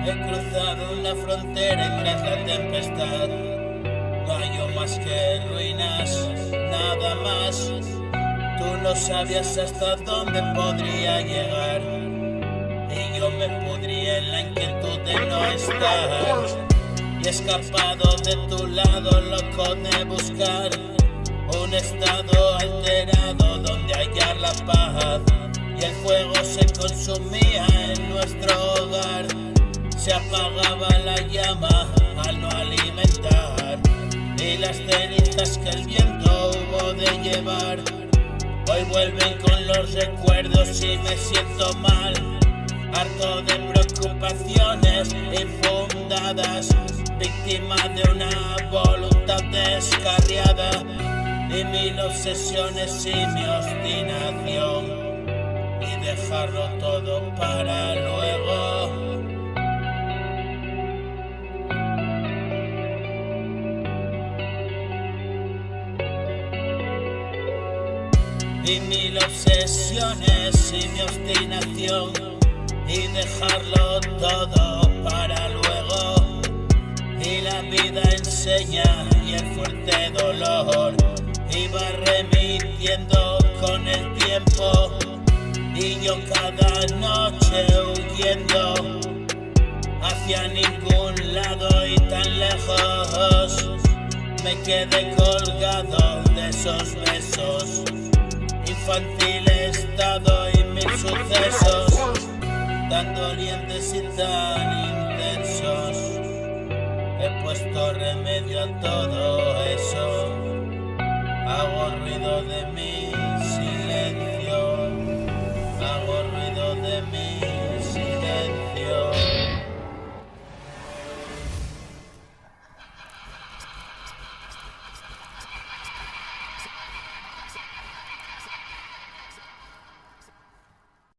He cruzado una frontera y tras la tempestad no hallo más que ruinas, nada más. Tú no sabías hasta dónde podría llegar y yo me pudría en la inquietud de no estar. Y he escapado de tu lado, loco de buscar un estado alterado donde hallar la paz. Y el fuego se consumía en nuestro hogar, se apagaba la llama al no alimentar, y las cenizas que el viento hubo de llevar hoy vuelven con los recuerdos y me siento mal, harto de preocupaciones infundadas, víctima de una voluntad descarriada y mil obsesiones y mi obstinación, y dejarlo todo para luego. Y mil obsesiones y mi obstinación, y dejarlo todo para luego. Y la vida enseña y el fuerte dolor iba remitiendo con el tiempo, y yo cada noche huyendo hacia ningún lado y tan lejos me quedé colgado de esos besos, infantil estado y mil sucesos tan dolientes y tan intensos. He puesto remedio a todo.